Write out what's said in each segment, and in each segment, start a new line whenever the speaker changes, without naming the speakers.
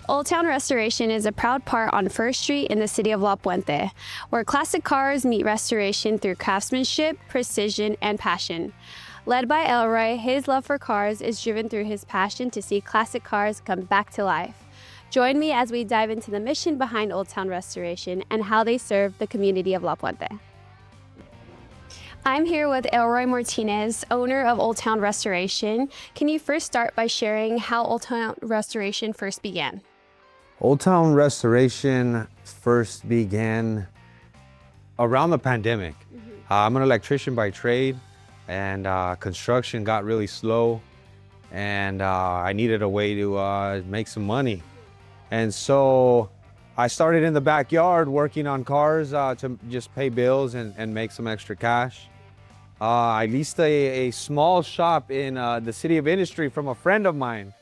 Oldtown Restoration is a proud part on First Street in the city of La Puente, where classic cars meet restoration through craftsmanship, precision, and passion. Led by Elroy, his love for cars is driven through his passion to see classic cars come back to life. Join me as we dive into the mission behind Oldtown Restoration and how they serve the community of La Puente. I'm here with Elroy Martinez, owner of Oldtown Restoration. Can you first start by sharing how Oldtown Restoration first began?
Oldtown Restoration first began around the pandemic. I'm an electrician by trade, and construction got really slow, and I needed a way to make some money. And so I started in the backyard working on cars to just pay bills and make some extra cash. I leased a small shop in the city of Industry from a friend of mine.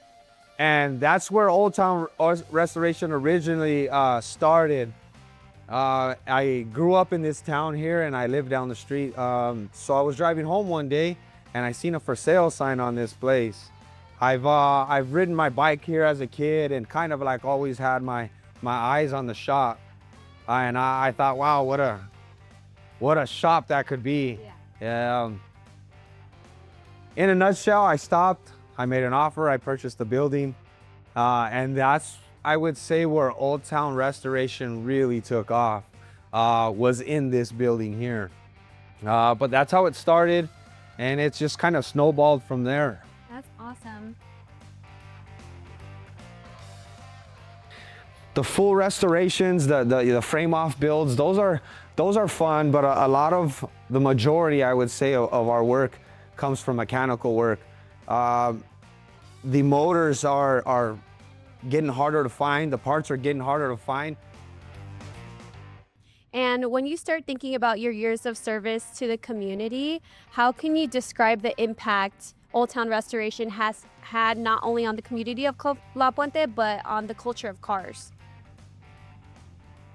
And that's where Oldtown Restoration originally started. I grew up in this town here and I lived down the street. So I was driving home one day and I seen a for sale sign on this place. I've ridden my bike here as a kid and kind of like always had my eyes on the shop. And I thought, wow, what a shop that could be. Yeah. In a nutshell, I stopped. I made an offer, I purchased the building, and that's, I would say, where Oldtown Restoration really took off, was in this building here. But that's how it started, and it's just kind of snowballed from there.
That's awesome.
The full restorations, the frame-off builds, those are fun, but a lot of, the majority, I would say, of our work comes from mechanical work. The motors are getting harder to find. The parts are getting harder to find.
And when you start thinking about your years of service to the community, how can you describe the impact Oldtown Restoration has had not only on the community of La Puente, but on the culture of cars?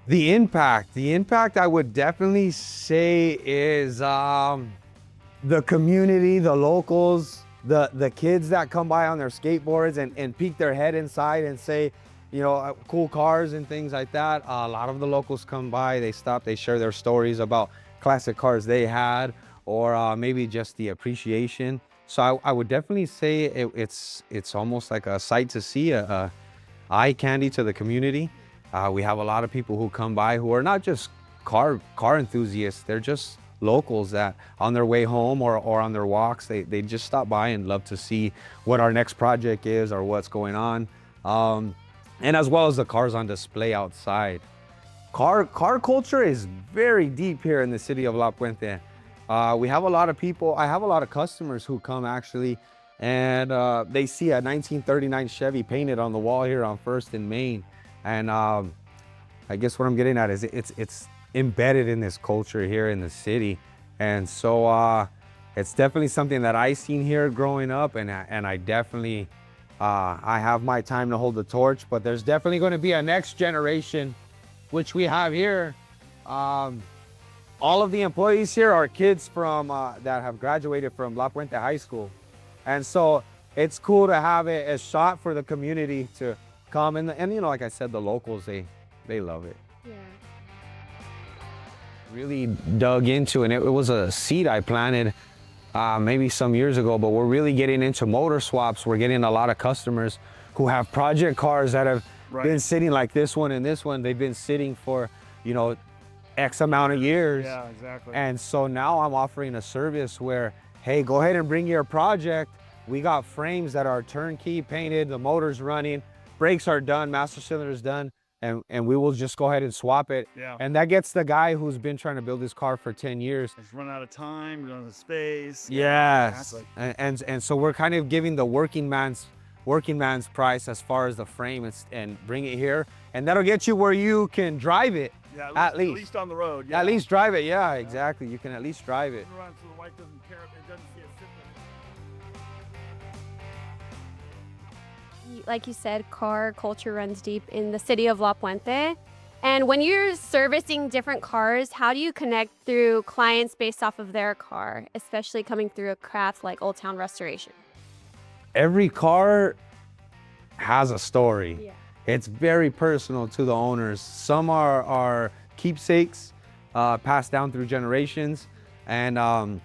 The impact I would definitely say is the community, the locals, the kids that come by on their skateboards and peek their head inside and say, you know, cool cars and things like that. A lot of the locals come by, they stop, they share their stories about classic cars they had, or maybe just the appreciation. So I would definitely say it's almost like a sight to see, a eye candy to the community. We have a lot of people who come by who are not just car enthusiasts, they're just locals that on their way home or on their walks, they just stop by and love to see what our next project is or what's going on. And as well as the cars on display outside. Car culture is very deep here in the city of La Puente. We have a lot of people, I have a lot of customers who come actually, and they see a 1939 Chevy painted on the wall here on First and Main. And I guess what I'm getting at is it's embedded in this culture here in the city. And so it's definitely something that I seen here growing up, and I definitely, I have my time to hold the torch, but there's definitely going to be a next generation, which we have here. All of the employees here are kids from that have graduated from La Puente High School. And so it's cool to have a shot for the community to come, and you know, like I said, the locals, they love it.
Yeah.
Really dug into, and it was a seed I planted maybe some years ago, but we're really getting into motor swaps. We're getting a lot of customers who have project cars that have been sitting, like this one and this one. They've been sitting for, you know, X amount of years.
Yeah, exactly.
And so now I'm offering a service where, hey, go ahead and bring your project. We got frames that are turnkey painted, the motor's running, brakes are done, master cylinder is done, and we will just go ahead and swap it.
Yeah.
And that gets the guy who's been trying to build this car for 10 years.
It's run out of time, run out of space.
Yes.
Exactly.
And so we're kind of giving the working man's price as far as the frame and bring it here. And that'll get you where you can drive it.
Yeah,
at least.
At least on the road. Yeah.
At least drive it, yeah, exactly. You can at least drive it.
Run so the wife doesn't care, it doesn't see it sit there.
Like you said, car culture runs deep in the city of La Puente. And when you're servicing different cars, how do you connect through clients based off of their car, especially coming through a craft like Oldtown Restoration?
Every car has a story.
Yeah.
it's very personal to the owners. Some are keepsakes passed down through generations, and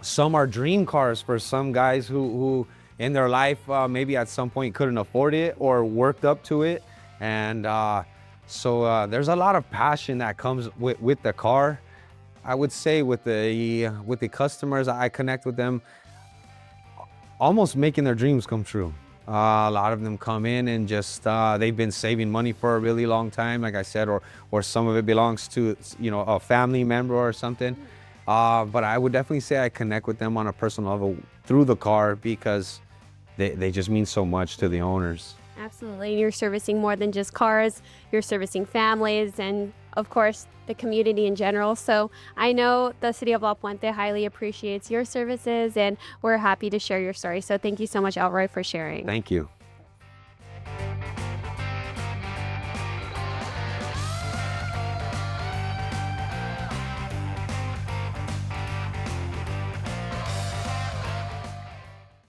some are dream cars for some guys who in their life maybe at some point couldn't afford it or worked up to it. And so there's a lot of passion that comes with the car. I would say with the customers, I connect with them almost making their dreams come true. A lot of them come in and just they've been saving money for a really long time, like I said, or some of it belongs to, you know, a family member or something. But I would definitely say I connect with them on a personal level through the car because they just mean so much to the owners.
Absolutely. You're servicing more than just cars. You're servicing families and, of course, the community in general. So I know the city of La Puente highly appreciates your services, and we're happy to share your story. So thank you so much, Elroy, for sharing.
Thank you.